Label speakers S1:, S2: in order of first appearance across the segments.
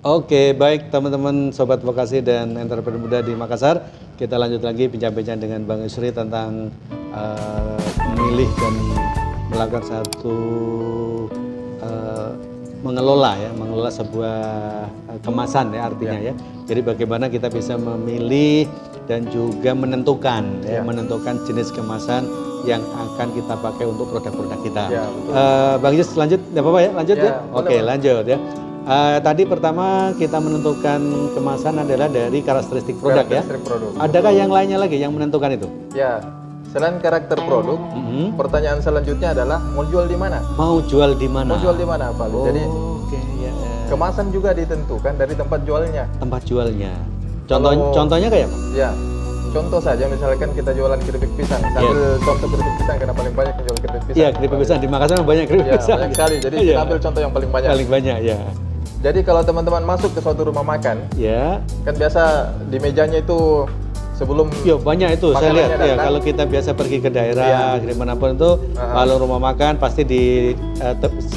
S1: Oke, baik teman-teman Sobat Vokasi dan Entrepreneur Muda di Makassar. Kita lanjut lagi bincang-bincang dengan Bang Yusri tentang memilih dan melakukan satu mengelola sebuah kemasan ya artinya ya. Jadi bagaimana kita bisa memilih dan juga menentukan menentukan jenis kemasan yang akan kita pakai untuk produk-produk kita. Bang Yus lanjut, nggak apa-apa ya? Lanjut ya? Oke, lanjut ya. Tadi pertama kita menentukan kemasan adalah dari karakteristik produk ya. Adakah yang lainnya lagi yang menentukan itu?
S2: Ya, selain karakter produk, pertanyaan selanjutnya adalah mau jual di mana?
S1: Mau jual di mana?
S2: Mau jual di mana, Pak? Jadi kemasan juga ditentukan dari tempat jualnya.
S1: Tempat jualnya. Contohnya kayak apa?
S2: Ya, contoh saja misalkan kita jualan keripik pisang. Sambil contoh keripik pisang karena paling banyak yang jual keripik pisang.
S1: Iya, keripik pisang di Makassar banyak keripik pisang.
S2: Banyak sekali. Jadi kita ambil contoh yang paling banyak.
S1: Paling banyak ya.
S2: Jadi kalau teman-teman masuk ke suatu rumah makan, kan biasa di mejanya itu sebelum
S1: banyak itu saya lihat ya, kalau kita biasa pergi ke daerah dimanapun itu kalau rumah makan pasti di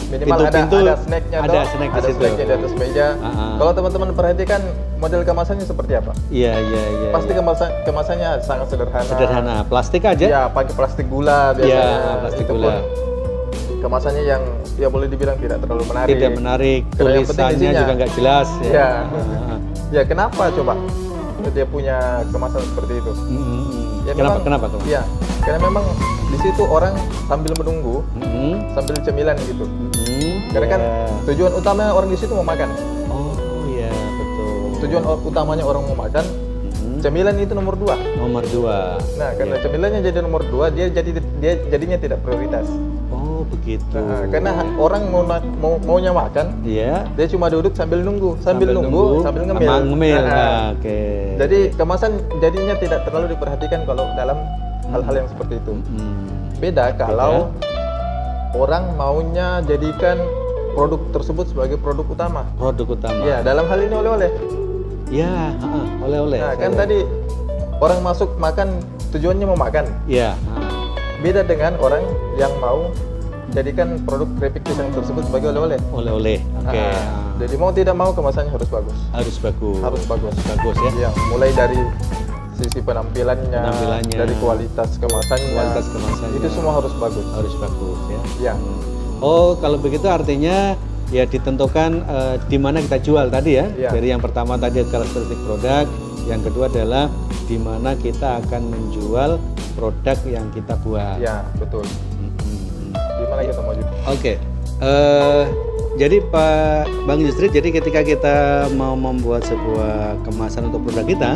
S2: minimal
S1: pintu
S2: ada snacknya,
S1: ada snack di situ,
S2: snacknya di atas meja. Kalau teman-teman perhatikan model kemasannya seperti apa?
S1: Iya.
S2: Pasti kemasannya sangat
S1: sederhana, plastik aja.
S2: Ya, pakai plastik gula biasanya.
S1: Ya, plastik gula.
S2: Kemasannya yang boleh dibilang tidak terlalu menarik.
S1: Tidak menarik, tulisannya juga nggak jelas.
S2: Ya, kenapa coba dia punya kemasan seperti itu? Ya,
S1: kenapa?
S2: Ya, karena memang di situ orang sambil menunggu, sambil cemilan gitu. Karena kan tujuan utamanya orang di situ mau makan.
S1: Oh iya, betul.
S2: Tujuan utamanya orang mau makan. Cemilan itu nomor 2.
S1: Nomor 2.
S2: Nah, karena cemilannya jadi nomor 2, dia jadinya tidak prioritas.
S1: Oh, begitu.
S2: Karena orang maunya makan, dia cuma duduk sambil nunggu, sambil ngemil.
S1: Oke.
S2: Jadi kemasan jadinya tidak terlalu diperhatikan kalau dalam hal-hal yang seperti itu. Beda kalau orang maunya jadikan produk tersebut sebagai produk utama.
S1: Produk utama.
S2: Ya, dalam hal ini oleh-oleh.
S1: Ya, oleh-oleh.
S2: Nah, kan tadi orang masuk makan tujuannya mau makan.
S1: Iya.
S2: Beda dengan orang yang mau jadikan produk keripik pisang tersebut sebagai oleh-oleh.
S1: Oleh-oleh. Oke.
S2: Jadi mau tidak mau kemasannya harus bagus.
S1: Harus bagus ya.
S2: Ya, mulai dari sisi penampilannya, dari kualitas kemasannya. Itu semua harus bagus.
S1: Harus bagus ya.
S2: Ya.
S1: Oh, kalau begitu artinya ya ditentukan di mana kita jual tadi ya. Dari yang pertama tadi karakteristik produk, yang kedua adalah di mana kita akan menjual produk yang kita buat.
S2: Ya, betul. Di mana kita mau jual?
S1: Oke. Jadi Pak Bang Yusri, jadi ketika kita mau membuat sebuah kemasan untuk produk kita,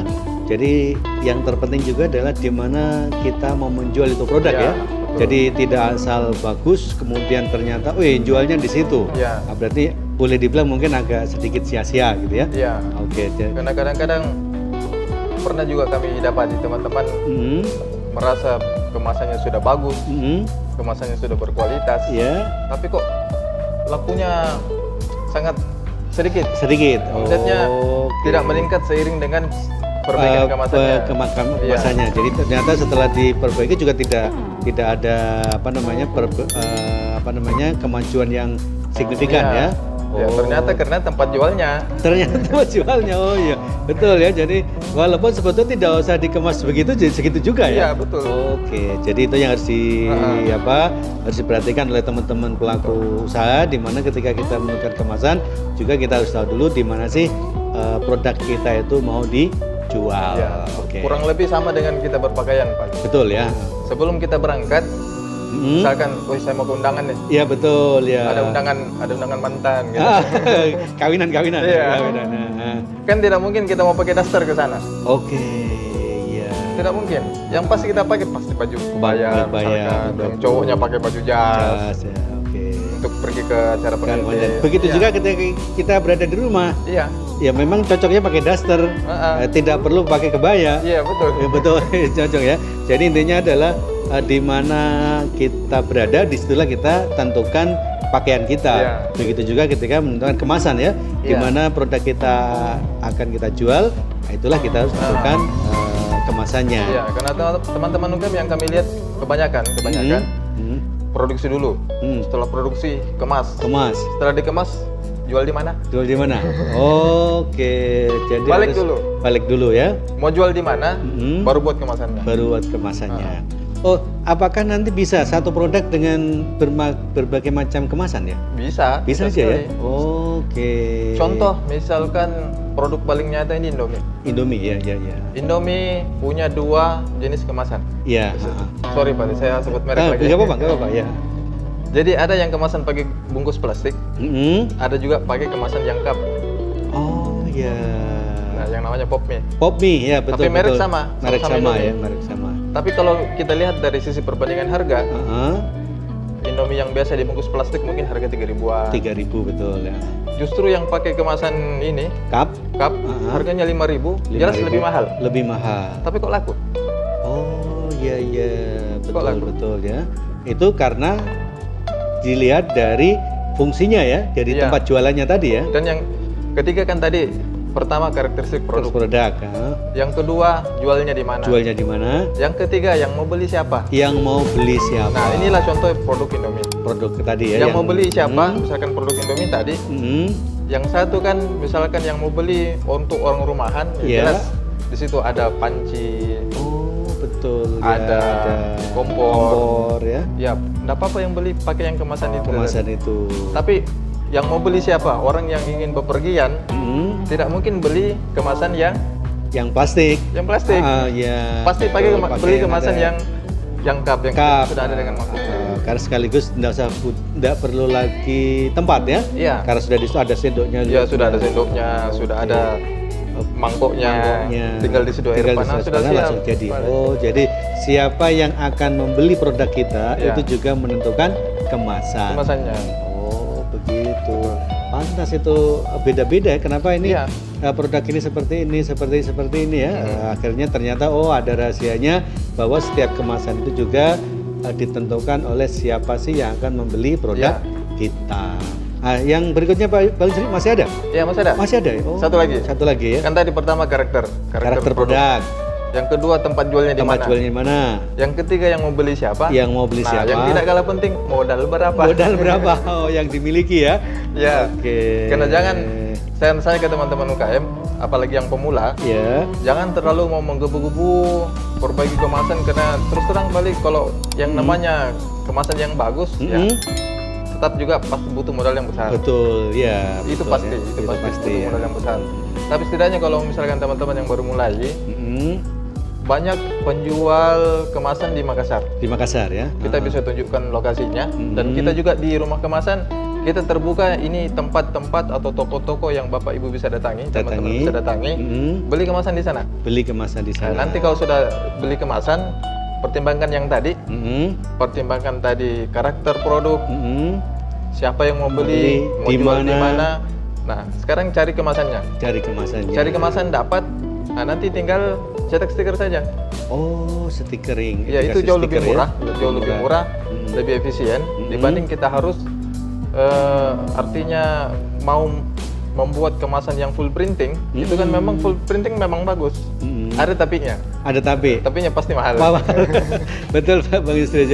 S1: jadi yang terpenting juga adalah di mana kita mau menjual itu produk ya. Jadi tidak asal bagus kemudian ternyata jualnya di situ. Nah, berarti boleh dibilang mungkin agak sedikit sia-sia gitu ya.
S2: Iya.
S1: Oke.
S2: Karena kadang-kadang pernah juga kami dapati teman-teman merasa kemasannya sudah bagus, kemasannya sudah berkualitas. Tapi kok lakunya sangat sedikit. Omsetnya tidak meningkat seiring dengan perbaikan kemasannya.
S1: Jadi ternyata setelah diperbaiki juga tidak ada kemajuan yang signifikan ya.
S2: Ya, ternyata karena tempat jualnya.
S1: Oh iya, betul ya. Jadi walaupun sebetulnya tidak usah dikemas begitu, jadi segitu juga ya.
S2: Iya, betul.
S1: Oke, jadi itu yang harus harus diperhatikan oleh teman-teman pelaku usaha, di mana ketika kita menentukan kemasan juga kita harus tahu dulu di mana sih produk kita itu mau dijual.
S2: Kurang lebih sama dengan kita berpakaian, Pak.
S1: Betul ya.
S2: Sebelum kita berangkat, misalkan, saya mau ke undangan nih.
S1: Iya, betul ya.
S2: Ada undangan mantan gitu.
S1: Kawinan.
S2: Kan tidak mungkin kita mau pakai daster ke sana.
S1: Oke, iya.
S2: Tidak mungkin. Yang pasti kita pakai pasti baju kebaya. Yang cowoknya pakai baju jas. Untuk pergi ke acara pengantin.
S1: Begitu juga ketika kita berada di rumah.
S2: Iya.
S1: Ya memang cocoknya pakai daster, tidak perlu pakai kebaya.
S2: Iya, betul.
S1: Betul, cocok ya. Jadi intinya adalah di mana kita berada, disitulah kita tentukan pakaian kita. Begitu juga ketika menentukan kemasan ya, di mana produk kita akan kita jual, itulah kita harus tentukan kemasannya.
S2: Iya, karena teman-teman UGM yang kami lihat kebanyakan produksi dulu. Setelah produksi kemas. Setelah dikemas jual di mana?
S1: Jual di mana? Oke, jadi balik dulu ya.
S2: Mau jual di mana? Baru buat kemasannya.
S1: Baru buat kemasannya. Oh, apakah nanti bisa satu produk dengan berbagai macam kemasan ya?
S2: Bisa.
S1: Bisa aja ya. Oke.
S2: Contoh, misalkan produk paling nyata ini Indomie.
S1: Indomie ya.
S2: Indomie punya 2 jenis kemasan.
S1: Iya.
S2: Sorry Pak, saya sebut merek lagi.
S1: Nggak apa-apa ya.
S2: Jadi ada yang kemasan pakai bungkus plastik, ada juga pakai kemasan yang cup.
S1: Oh iya.
S2: Nah, yang namanya Pop Mie.
S1: Pop Mie ya betul.
S2: Tapi merek sama.
S1: Merek sama ya, merek sama.
S2: Tapi kalau kita lihat dari sisi perbandingan harga, Indomie yang biasa dibungkus plastik mungkin harga 3.000-an.
S1: 3.000 betul ya.
S2: Justru yang pakai kemasan ini, cup, harganya 5.000, jelas lebih mahal.
S1: Lebih mahal.
S2: Tapi kok laku?
S1: Oh iya betul ya. Itu karena dilihat dari fungsinya ya, dari tempat jualannya tadi ya.
S2: Dan yang ketiga kan tadi pertama karakteristik produk. Yang kedua jualnya di mana?
S1: Jualnya di mana?
S2: Yang ketiga yang mau beli siapa?
S1: Yang mau beli siapa?
S2: Nah inilah contoh produk Indomie.
S1: Produk tadi ya.
S2: Yang mau beli siapa? Misalkan produk Indomie tadi. Yang satu kan misalkan yang mau beli untuk orang rumahan, jelas di situ ada panci.
S1: Oh betul.
S2: Ada kompor
S1: ya.
S2: Ya, nggak apa-apa yang beli pakai yang kemasan itu.
S1: Kemasan itu.
S2: Tapi yang mau beli siapa? Orang yang ingin bepergian tidak mungkin beli kemasan yang
S1: plastik.
S2: Yang plastik.
S1: Ya.
S2: Pasti beli kemasan yang cup yang sudah ada dengan mangkuknya.
S1: Karena sekaligus tidak perlu lagi tempat ya.
S2: Iya.
S1: Karena sudah di situ ada sendoknya.
S2: Iya, sudah ada sendoknya, sudah ada mangkoknya. Tinggal di situ air panas sudah siap.
S1: Langsung jadi. Oh, jadi siapa yang akan membeli produk kita itu juga menentukan kemasannya. Begitu. Pantas itu beda-beda ya. Kenapa ini produk ini seperti ini ya. Akhirnya ternyata ada rahasianya bahwa setiap kemasan itu juga ditentukan oleh siapa sih yang akan membeli produk kita. Nah, yang berikutnya Pak Bang Sri masih ada?
S2: Iya, masih ada.
S1: Masih ada. Oh, satu lagi ya.
S2: Kan tadi pertama karakter
S1: produk.
S2: Yang kedua tempat jualnya di mana?
S1: Tempat jualnya di mana?
S2: Yang ketiga yang mau beli siapa?
S1: Yang mau beli siapa?
S2: Yang tidak kalah penting modal berapa?
S1: Modal berapa? Oh, yang dimiliki ya?
S2: Ya. Oke. Karena jangan saya ke teman-teman UKM, apalagi yang pemula, jangan terlalu mau menggebu-gebu perbaiki kemasan karena terus terang balik kalau yang namanya kemasan yang bagus ya tetap juga pasti butuh modal yang besar.
S1: Betul, ya.
S2: Itu pasti butuh modal yang besar. Tapi setidaknya kalau misalkan teman-teman yang baru mulai, banyak penjual kemasan di Makassar.
S1: Di Makassar ya.
S2: Kita bisa tunjukkan lokasinya dan kita juga di rumah kemasan kita terbuka ini tempat-tempat atau toko-toko yang Bapak Ibu bisa datangi, teman-teman bisa datangi, beli kemasan di sana. Beli kemasan di sana. Nah, nanti kalau sudah beli kemasan, pertimbangkan yang tadi, pertimbangkan tadi karakter produk, siapa yang mau beli, mau jual di mana. Nah, sekarang cari kemasannya. Cari kemasan dapat. Nah, nanti tinggal cetak stiker saja. Oh, stikering. Ya, itu jauh lebih murah, lebih efisien dibanding kita harus artinya mau membuat kemasan yang full printing. Itu kan memang full printing memang bagus. Ada tapinya. Ada tapinya pasti mahal. Betul Pak Bang Yusri.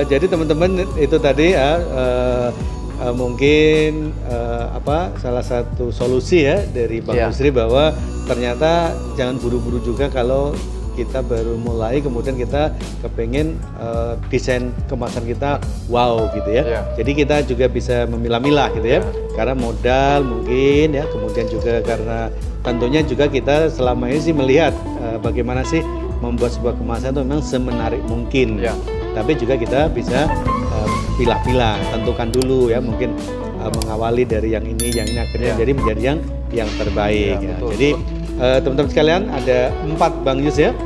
S2: Jadi teman-teman itu tadi mungkin salah satu solusi ya dari Bang Yusri bahwa ternyata jangan buru-buru juga kalau kita baru mulai kemudian kita kepengen desain kemasan kita wow gitu ya. Jadi kita juga bisa memilah-milah gitu ya. Karena modal mungkin ya, kemudian juga karena tentunya juga kita selama ini sih melihat bagaimana sih membuat sebuah kemasan itu memang semenarik mungkin. Tapi juga kita bisa pilah-pilah, tentukan dulu ya, mungkin mengawali dari yang ini akhirnya jadi menjadi yang terbaik ya. Betul, jadi teman-teman sekalian ada 4 Bang Yus ya.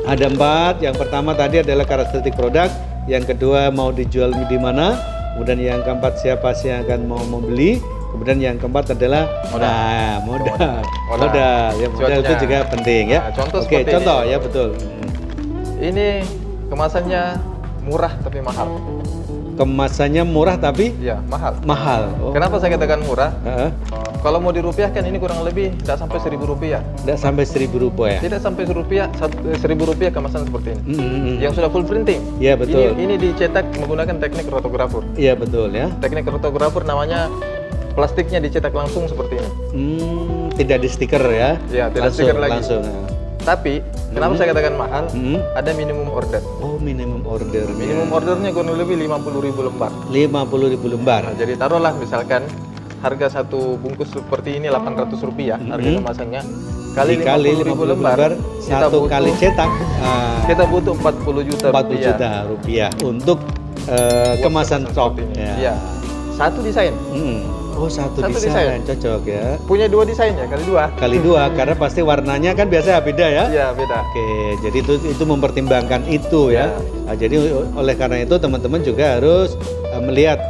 S2: Ada 4. Yang pertama tadi adalah karakteristik produk, yang kedua mau dijual di mana, kemudian yang keempat siapa sih yang akan mau membeli, kemudian yang keempat adalah modal. Ya, modal itu juga penting ya. Oke, contoh ya, betul. Ini kemasannya murah tapi mahal. Kemasannya murah tapi mahal. Oh. Kenapa saya katakan murah? Kalau mau dirupiahkan ini kurang lebih tidak sampai Rp1.000. Tidak sampai Rp1.000 ya? Tidak sampai Rp1.000 kemasan seperti ini. Yang sudah full printing. Iya betul. Ini dicetak menggunakan teknik rotografur. Iya betul ya. Teknik rotografur namanya plastiknya dicetak langsung seperti ini.
S1: Tidak di stiker ya?
S2: Ya, tidak stiker lagi.
S1: Langsung.
S2: Tapi kenapa saya katakan mahal? Ada minimum order.
S1: Oh, minimum order.
S2: Minimum ordernya kurang lebih 50.000 lembar.
S1: 50.000 lembar.
S2: Nah, jadi taruhlah misalkan harga satu bungkus seperti ini Rp800 harga kemasannya. Kali 50.000 lembar,
S1: satu kali cetak
S2: kita butuh 40 juta
S1: 40 juta rupiah untuk kemasan stok.
S2: Ya. Satu desain.
S1: Oh, satu desain cocok ya.
S2: Punya 2 desain ya,
S1: kali dua karena pasti warnanya kan biasa beda ya.
S2: Iya, beda.
S1: Oke, jadi itu mempertimbangkan itu ya. Nah, jadi oleh karena itu teman-teman juga harus melihat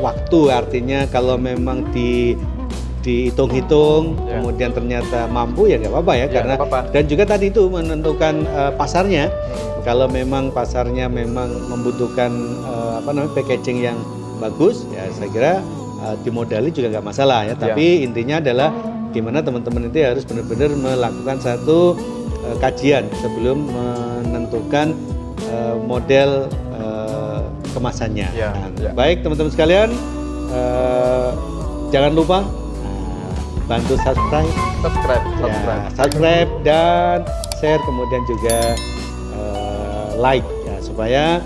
S1: waktu, artinya kalau memang dihitung-hitung kemudian ternyata mampu ya nggak apa-apa ya, karena dan juga tadi itu menentukan pasarnya. Kalau memang pasarnya memang membutuhkan packaging yang bagus ya, saya kira dimodali juga nggak masalah ya. Tapi intinya adalah gimana teman-teman itu harus benar-benar melakukan satu kajian sebelum menentukan model kemasannya. Baik teman-teman sekalian, jangan lupa bantu subscribe dan share, kemudian juga like ya, supaya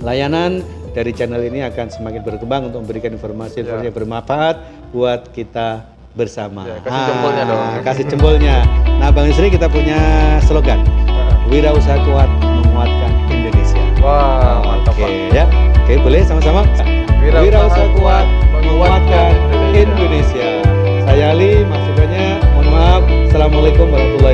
S1: layanan dari channel ini akan semakin berkembang untuk memberikan informasi yang bermanfaat buat kita bersama.
S2: Kasih jempolnya dong.
S1: Kasih jempolnya. Nah, Bang Yusri, kita punya slogan, wirausaha kuat menguatkan Indonesia.
S2: Wah, mantap.
S1: Oke, boleh sama-sama. Wirausaha kuat menguatkan Indonesia. Saya Ali, maksudnya mohon maaf. Assalamualaikum warahmatullahi wabarakatuh.